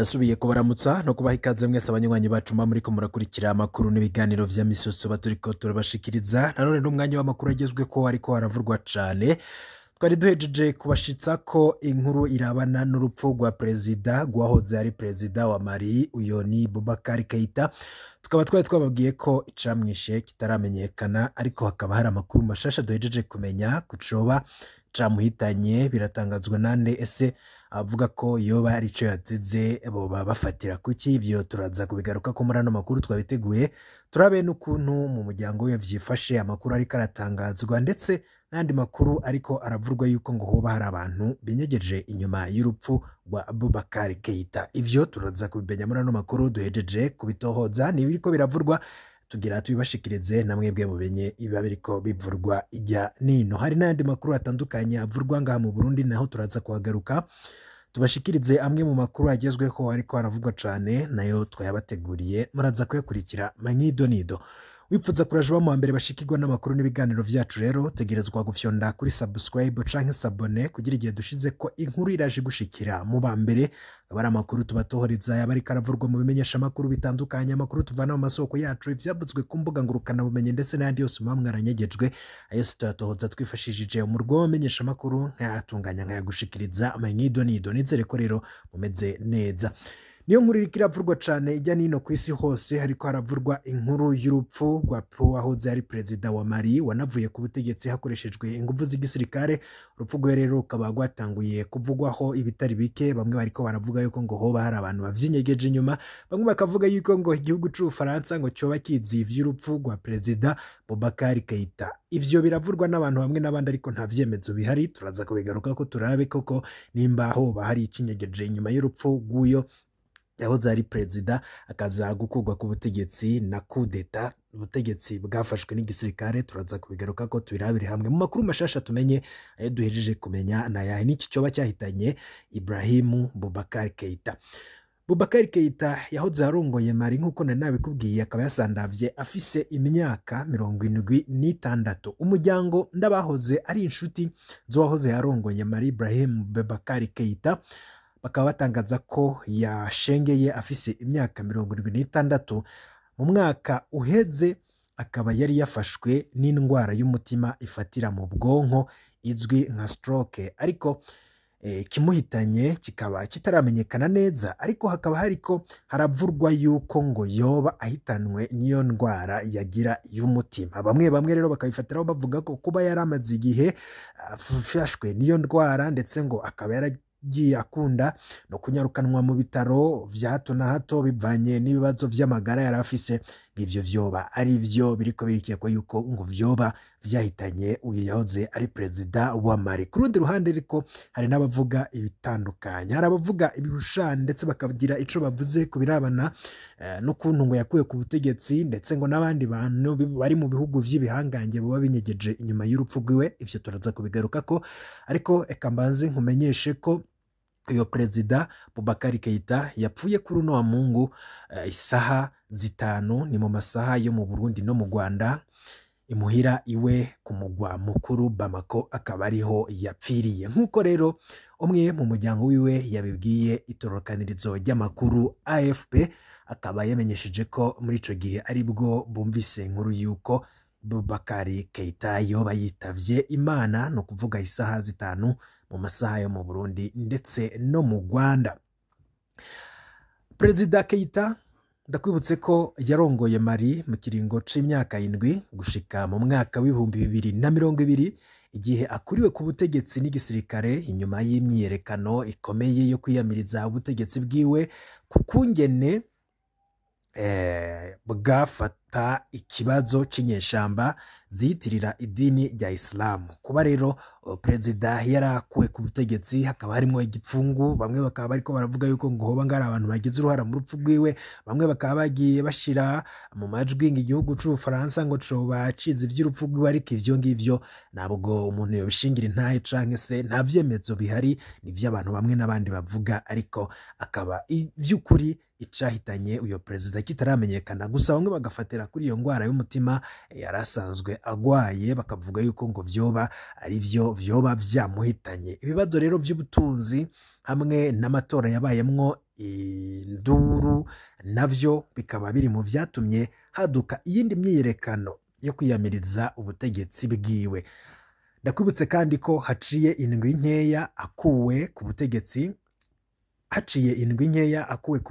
Nasubiye kubaramutsa no kubaha ikaze mwese abanywanyi bacu muriko murakurikira amakuru n'ibiganiro vya misoso turiko turabashikiriza. Nanone n'umwanya w'amakuru agezweko ariko haravurwa cane. Twari duhejeje kubashitsa ko inkuru irabana n'urupfu rwa perezida rwahoze ari perezida wa Mali uyo ni Boubacar Keita. Tukaba twari twababwiye ko icamwishe kitaramenyekana, ariko hakaba hari amakuru mashasha duhejeje kumenya kucoba camuhitanye. Biratangazwa nande ese avuga ko yoba ari ico yazize boba bafatira kuki? Ivyo turaza kubigaruka ko muri ano makuru twabiteguye, turabe n'ukuntu mu muryango we vyifashe, amakuru ariko aratangazwa ndetse n'andi makuru ariko aravurwa yuko ngo hoba hari abantu binyegeje inyuma y'urupfu rwa Boubacar Keita. Ivyo turaza kubimenya muri ano makuru duhejeje kubitohoza, nibiriko biravurwa tugira tubibashikirize namwebwe mubenye ibiba biriko bivurwa ijya nino. Hari n'andi makuru atandukanye avurwa ngaha mu Burundi, naho turaza kuhagaruka tubashikirize amwe mu makuru agezweho ariko aravugwa cane, nayo twayabateguriye muraza kuyakurikira manido. Wipfuza kuraje mu mbere bashikirwa n'amakuru n'ibiganiro vyacu, rero tegerezwa gufyonda kuri subscribe canke s'abone kugira igihe dushize ko inkuru iraje gushikira mu ba mbere. Abari amakuru tubatohoreza yabari karavurwa mu bimenyesha makuru bitandukanye, amakuru tuvana mu masoko yacu, ivyavuzwe ku mbuga ngurukana bumenye ndetse n'andi yose mwamwaranyegejwe, ayo tuyatohoza twifashishije umurwa w'amenyesha makuru nkayatunganya nkayagushikiriza manido. Nizere ko rero mumeze neza. Niyo nkuru iriko iravurwa cane ijya nino kw'isi hose, hariko haravurwa inkuru y'urupfu rwa wahoze ari perezida wa Mali wanavuye ku butegetsi hakoreshejwe inguvu z'igisirikare. Urupfu rwe rero rukaba rwatanguye kuvugwaho ibitari bike, bamwe bariko baravuga yuko ngo hoba hari abantu bavyinyegeje inyuma, bamwe bakavuga yuko ngo igihugu c'Ubufaransa ngo coba kizi ivy'urupfu rwa perezida Boubacar Keita. Ivyo biravurwa n'abantu bamwe n'abandi, ariko nta vyemezo bihari. Turaza kubigaruka ko turabe koko nimba hoba hari ikinyegeje inyuma y'urupfu rw'uyo yahoze ari perezida akaza gukurwa ku butegetsi na coup d'etat, ubutegetsi bwafashwe n'igisirikare. Turaza kubigaruka ko tubirabire hamwe mu makuru mashasha tumenye ayo duhejeje kumenya na yahe n'iki coba cyahitanye Ibrahim Boubacar Keita. Boubacar Keita yahoze arongoye Mali nk'uko nabikubwiye, akaba yasandavye afise imyaka 76. Umuryango ndabahoze ari inshuti z'uwahoze yarongoye Mali Ibrahim Boubacar Keita bakaba batangaza ko yashengeye afise imyaka 76. Mu mwaka uheze akaba yari yafashwe n'indwara y'umutima ifatira mu bwonko izwi nka stroke, ariko kimuhitanye kikaba kitaramenyekana neza, ariko hakaba hariko haravurwa yuko ngo yoba ahitanwe n'iyo ndwara yagira y'umutima. Bamwe rero bakabifatiraho bavuga ko kuba yaramaze igihe afashwe n'iyo ndwara ndetse ngo akaba yaragiye akunda no kunyarukanwa mu bitaro vya hato na hato bivanye n'ibibazo vy'amagara yari afise, ivyo vyoba ari vyo biriko birikekwa yuko ngo vyoba vyahitanye uyu yahoze ari perezida wa Mali. Ku rundi ruhande ariko hari n'abavuga ibitandukanye, hari abavuga ibihushane ndetse bakagira ico bavuze ku birabana n'ukuntu ngo yakuye ku butegetsi, ndetse ngo n'abandi bantu bari mu bihugu vy'ibihangange boba binyegeje inyuma y'urupfu rwiwe. Ivyo turaza kubigaruka ko, ariko eka mbanze nkumenyeshe ko uyo perezida Boubacar Keita yapfuye kuri uno wa Mungu isaha 5 ni mu masaha yo mu Burundi no mu Rwanda, imuhira iwe ku mugwa mukuru Bamako, akaba ariho yapfiriye. Nk'uko rero umwe mu muryango wiwe yabibwiye itorokanirizo ry'amakuru AFP, akaba yamenyesheje ko muri ico gihe aribwo bumvise inkuru yuko Boubacar Keita yoba yitavye Imana, no kuvuga isaha 5 mu masaha yo mu Burundi ndetse no mu Rwanda. Perezida Keita ndakwibutse ko yarongoye Mali mu kiringo c'imyaka 7 gushika mu mwaka w'ibihumbi 2020, igihe akuriwe ku butegetsi n'igisirikare inyuma y'imyiyerekano ikomeye yo kwiyamiriza ubutegetsi bwiwe ku kungene bwafata ikibazo c'inyeshamba ziyitirira idini rya Islam. Kuba rero perezida yarakuwe ku butegetsi hakaba harimo igipfungu, bamwe bakaba bariko baravuga yuko ngo hoba ngari abantu bagize uruhara mu rupfu rwiwe, bamwe bakaba bagiye bashira mu majwi ngo igihugu c'Ubufaransa ngo coba cize ivy'urupfu rwiwe, ariko ivyo ngivyo nabwo umuntu yobishingira intahe canke se nta vyemezo bihari, ni vy'abantu bamwe n'abandi bavuga, ariko akaba ivy'ukuri icahitanye uyo perezida kitaramenyekana, gusa bamwe bagafatira kuri iyo ngwara y'umutima yarasanzwe agwaye, bakavuga yuko ngo vyoba ari vyoba vyamuhitanye. Ibibazo rero vy'ubutunzi hamwe n'amatora yabayemwo induru navyo bikaba biri mu vyatumye haduka iyindi myiyerekano yo kwiyamiriza ubutegetsi bwiwe. Ndakwibutse kandi ko haciye indwi nkeya akuwe ku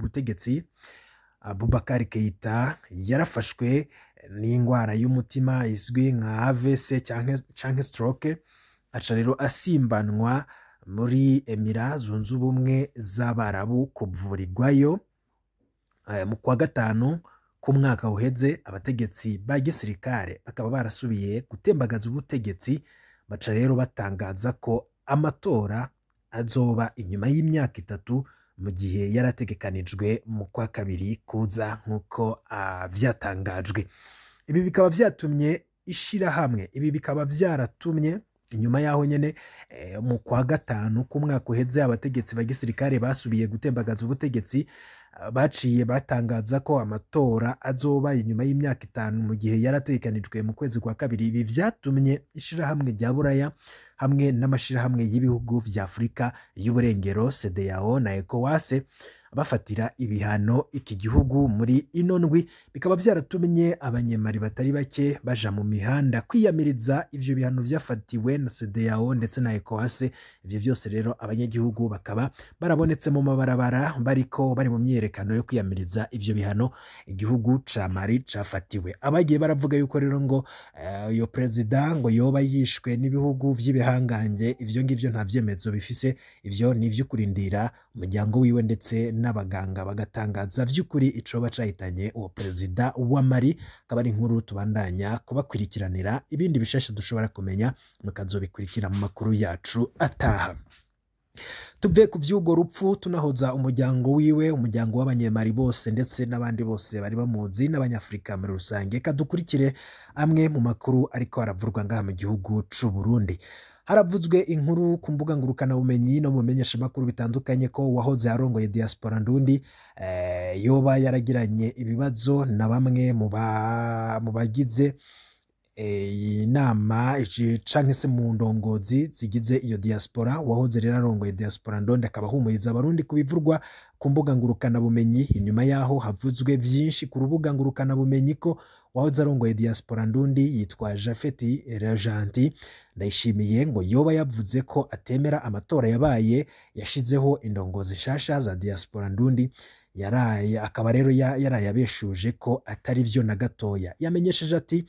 butegetsi, Boubacar Keita yarafashwe n'ingwara y'umutima izwi nka AVC canke stroke, aca rero asimbanwa muri Emira Zunze Ubumwe z'Abarabu kuvurirwayo. Mu kwa gatanu k'umwaka uheze abategetsi ba gisirikare bakaba barasubiye gutembagaza ubutegetsi, baca rero batangaza ko amatora azoba inyuma y'imyaka 3 mu gihe yarategekanijwe mu kwa kabiri kuza nk'uko vyatangajwe. Ibi bikaba vyaratumye inyuma yaho nyene mu kwa gatanu k'umwaka uheze abategetsi ba gisirikare basubiye gutembagaza ubutegetsi, baciye batangaza ko amatora azoba inyuma y'imyaka 5 mu gihe yarategekanijwe mu kwezi kwa kabiri. Ibi vyatumye ishirahamwe rya Buraya hamwe n'amashirahamwe y'ibihugu vya Afrika y'uburengero CEDEAO na ECOWAS bafatira ibihano iki gihugu muri ino ndwi. Bikaba vyaratumye abanyemari batari bake baja mu mihanda kwiyamiriza ivyo bihano vyafatiwe na CEDEAO ndetse na ECOWAS. Ivyo byose rero abanyagihugu bakaba barabonetse mu mabarabara bari mu myiyerekano yo kwiyamiriza ivyo bihano igihugu ca Mali cafatiwe. Abagiye baravuga yuko rero ngo uyo perezida ngo yoba yishwe n'ibihugu vy'ibihangange, ivyo ngivyo nta vyemezo bifise, ivyo ni ivy'ukurindira umuryango wiwe ndetse n'abaganga bagatangaza vy'ukuri icoba cahitanye uwo perezida wa Mali. Akaba ari inkuru tubandanya kubakurikiranira, ibindi bishasha dushobora kumenya mukazobikurikira mu makuru yacu ataha. Tuve ku vy'ugo rupfu tunahoza umuryango wiwe, umuryango w'abanyemari bose ndetse n'abandi bose bari bamuzi n'abanyafrika muri rusange. Kadukurikire amwe mu makuru ariko aravurwa ngaha mu gihugu c'u Burundi. Haravuzwe inkuru ku mbuga ngurukana bumenyi no mu menyesha makuru bitandukanye ko wahoze arongoye diaspora ndundi yoba yaragiranye ibibazo na bamwe mu bagize inama canke se mu ndongozi zigize iyo diaspora. Wahoze rero arongoye diaspora ndundi akaba ahumuriza abarundi kubivurwa ku mbuga ngurukana bumenyi. Inyuma yaho havuzwe vyinshi ku rubuga ngurukana bumenyi ko wahoze arongoye diaspora ndundi yitwa Japhet Rajanti Ndayishimiye ngo yoba yavuze ko atemera amatora yabaye yashizeho indongozi nshasha za diaspora ndundi. Akaba rero yarayabeshuje ko atari vyo na gatoya. Yamenyesheje ati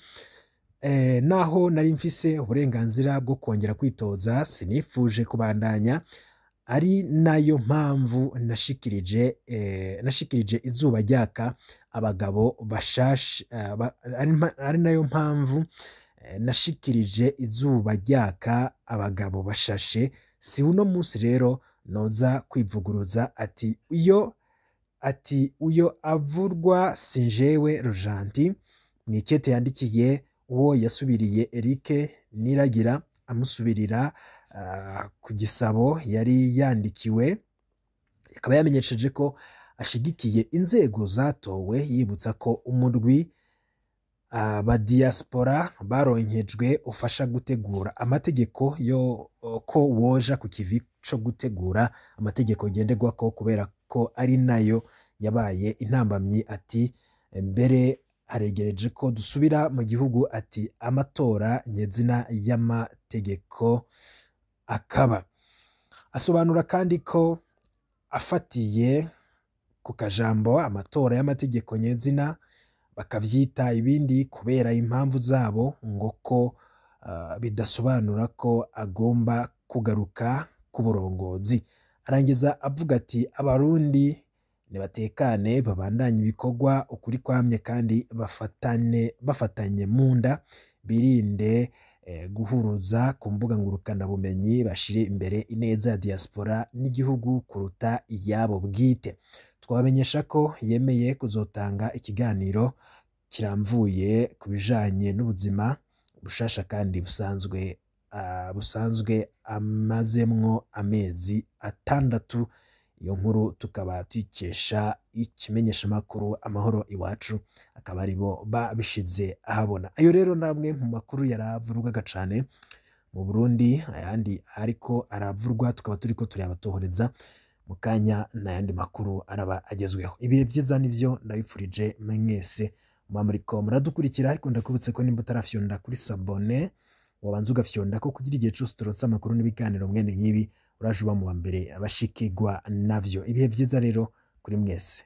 naho nari mfise uburenganzira bwo kongera kwitoza, sinifuje kubandanya, ari nayo mpamvu nashikirije izuba ryaka abagabo bashashe, ari nayo mpamvu nashikirije izuba ryaka abagabo bashashe. Si uno munsi rero noza kwivuguruza uyo avurwa sinjewe Rojanti. Mwikete yandikiye uwo yasubiriye Eric Niragira amusubirira ku gisabo yari yandikiwe, akaba yamenyesheje ko ashigikiye inzego zatowe, yibutsa ko umurwi ba diaspora baronkejwe ufasha gutegura amategeko yo ko woja ku kivi co gutegura amategeko ngenderwako kubera ko ari nayo yabaye intambamyi. Ati mbere aregereje ko dusubira mu gihugu, ati amatora nyezina y'amategeko akaba. Asobanura kandi ko afatiye ku kajambo amatora y'amategeko nyezina bakavyita ibindi kubera impamvu zabo, ngo ko bidasobanura ko agomba kugaruka ku burongozi. Arangiza avuga ati abarundi nibatekane babandanye ibikorwa ukuri kwamye kandi bafatanye munda, birinde guhuruza ku mbuga ngurukana bumenyi, bashire imbere ineza ya diaspora n'igihugu kuruta iyabo bwite. Twabamenyesha ko yemeye kuzotanga ikiganiro kiramvuye ku bijanye n'ubuzima bushasha kandi busanzwe amazemwo amezi 6 iyo nkuru tukaba tuyikesha ikimenyesha makuru Amahoro Iwacu, akaba aribo babishize ahabona. Ayo rero namwe mu makuru yaravurwaga cane mu Burundi, ayandi ariko aravurwa tukaba turiko turabatohoreza mu kanya n'ayandi makuru araba agezweho. Ibihe vyiza nivyo ndabifurije mwese muriko muradukurikira, ariko ndakubutse ko nimba utarafyonda kuri sabone wabanza ugafyonda ko kugira igihe cyose turotse amakuru n'ibiganiro mwene nk'ibi uraje uba mu wa mbere abashikirwa navyo. Ibihe vyiza rero kuri mwese.